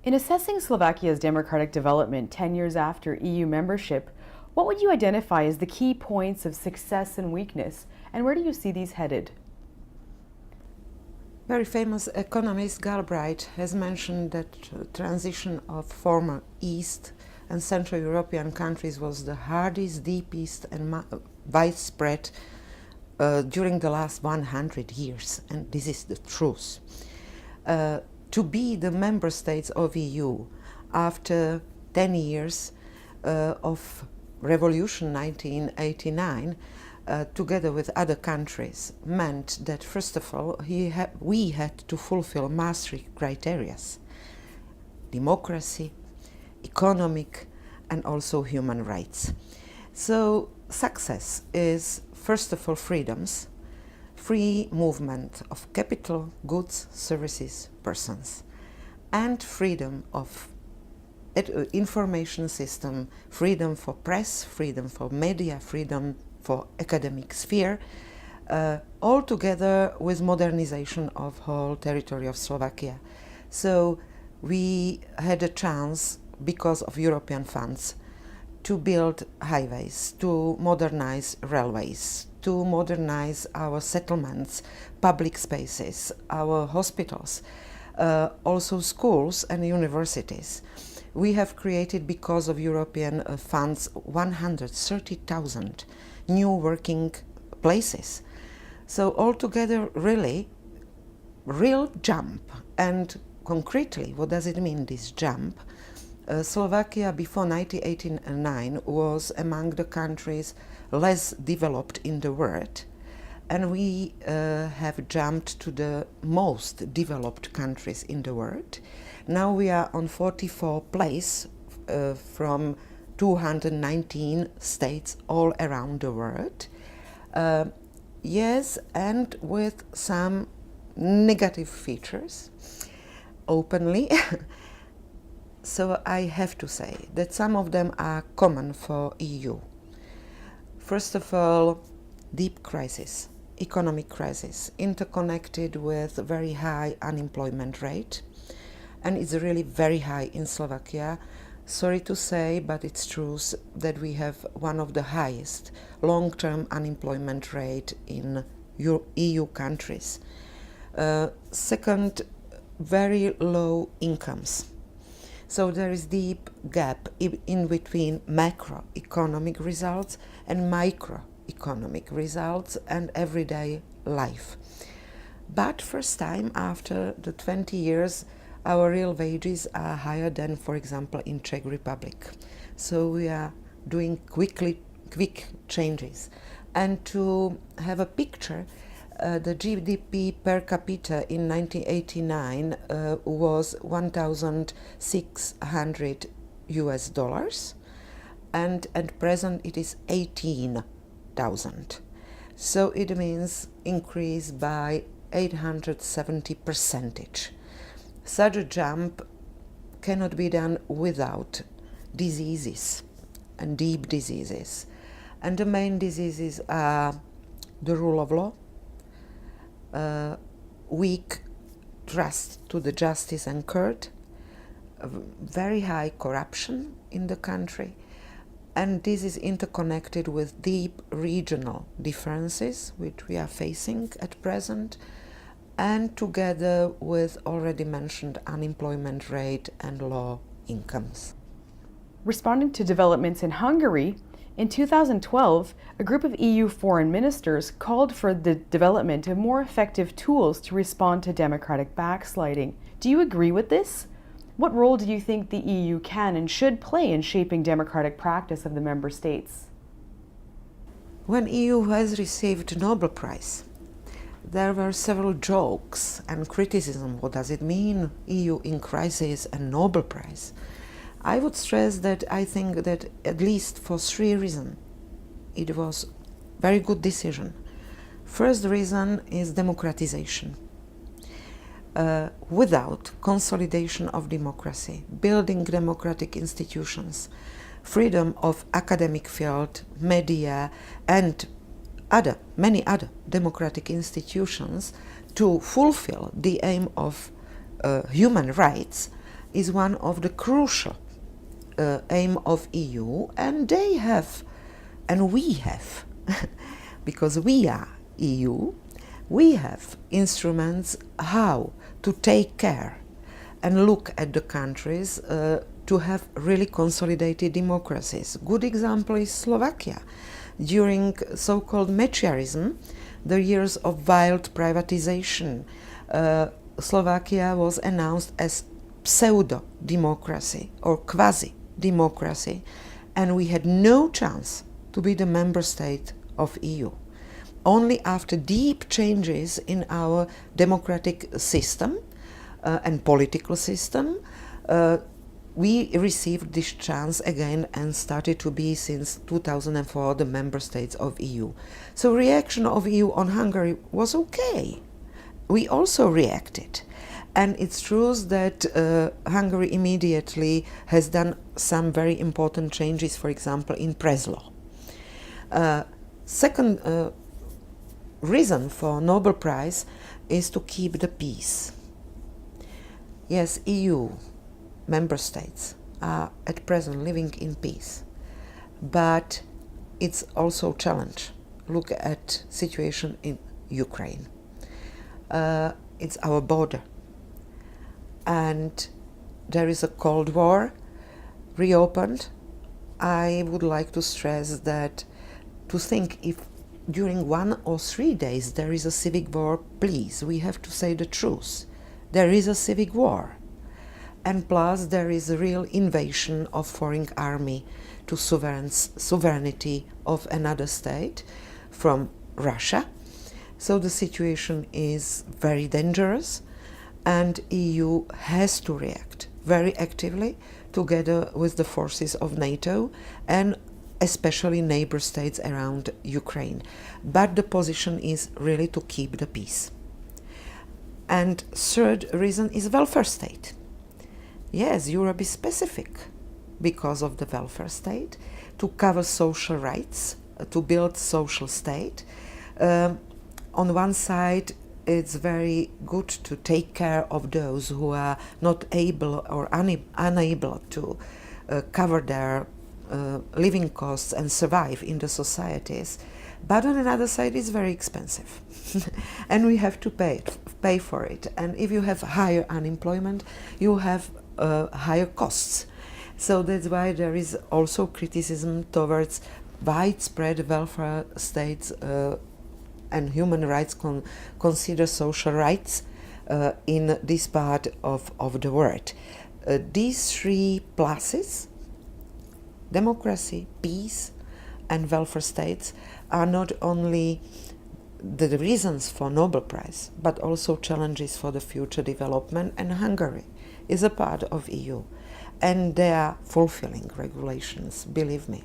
In assessing Slovakia's democratic development 10 years after EU membership, what would you identify as the key points of success and weakness, and where do you see these headed? Very famous economist Galbraith has mentioned that transition of former East and Central European countries was the hardest, deepest and widespread during the last 100 years, and this is the truth. To be the member states of EU after 10 years of revolution 1989, together with other countries, meant that first of all we had to fulfill Maastricht criteria: democracy, economic and also human rights. So success is first of all freedoms, free movement of capital, goods, services, persons, and freedom of information system, freedom for press, freedom for media, freedom for academic sphere, all together with modernization of whole territory of Slovakia. So we had a chance, because of European funds, to build highways, to modernize railways, to modernize our settlements, public spaces, our hospitals, also schools and universities. We have created, because of European funds, 130,000 new working places. So altogether, really, real jump. And concretely, what does it mean, this jump? Slovakia before 1989 was among the countries less developed in the world, and we have jumped to the most developed countries in the world. Now we are on 44th place from 219 states all around the world. Yes, and with some negative features, openly. So I have to say that some of them are common for EU. First of all, deep crisis, economic crisis, interconnected with very high unemployment rate, and it's really very high in Slovakia. Sorry to say, but it's true that we have one of the highest long-term unemployment rate in EU countries. Second, very low incomes. So there is deep gap in between macroeconomic results and microeconomic results and everyday life. But first time after the 20 years, our real wages are higher than, for example, in Czech Republic. So we are doing quick changes. And to have a picture, the GDP per capita in 1989 was $1,600, and at present it is 18,000. So it means increase by 870%. Such a jump cannot be done without diseases and deep diseases. And the main diseases are the rule of law, weak trust to the justice and court, very high corruption in the country, and this is interconnected with deep regional differences which we are facing at present, and together with already mentioned unemployment rate and low incomes. Responding to developments in Hungary, in 2012, a group of EU foreign ministers called for the development of more effective tools to respond to democratic backsliding. Do you agree with this? What role do you think the EU can and should play in shaping democratic practice of the member states? When EU has received Nobel Prize, there were several jokes and criticism. What does it mean, EU in crisis and Nobel Prize? I would stress that I think that at least for three reasons it was a very good decision. First reason is democratization. Without consolidation of democracy, building democratic institutions, freedom of academic field, media, and many other democratic institutions to fulfill the aim of human rights, is one of the crucial aim of EU, and they have, and we have, because we are EU, we have instruments how to take care and look at the countries to have really consolidated democracies. Good example is Slovakia. During so-called Mečiarism, the years of wild privatization, Slovakia was announced as pseudo-democracy or quasi-democracy, and we had no chance to be the member state of EU. Only after deep changes in our democratic system and political system, we received this chance again and started to be since 2004 the member states of EU. So reaction of EU on Hungary was okay. We also reacted. And it's true that Hungary immediately has done some very important changes, for example, in press law. Second reason for Nobel Prize is to keep the peace. Yes, EU member states are at present living in peace, but it's also a challenge. Look at situation in Ukraine. It's our border, and there is a Cold War reopened. I would like to stress that to think if during 1 or 3 days there is a civic war, please, we have to say the truth. There is a civic war. And plus there is a real invasion of foreign army to sovereignty of another state from Russia. So the situation is very dangerous, and EU has to react very actively together with the forces of NATO and especially neighbor states around Ukraine. But the position is really to keep the peace. And third reason is welfare state. Yes, Europe is specific because of the welfare state, to cover social rights, to build social state. On one side, it's very good to take care of those who are not able or unable to cover their living costs and survive in the societies. But on another side, it's very expensive. And we have to pay for it. And if you have higher unemployment, you have higher costs. So that's why there is also criticism towards widespread welfare states and human rights consider social rights in this part of the world. These three pluses, democracy, peace, and welfare states, are not only the reasons for Nobel Prize, but also challenges for the future development, and Hungary is a part of EU, and they are fulfilling regulations, believe me.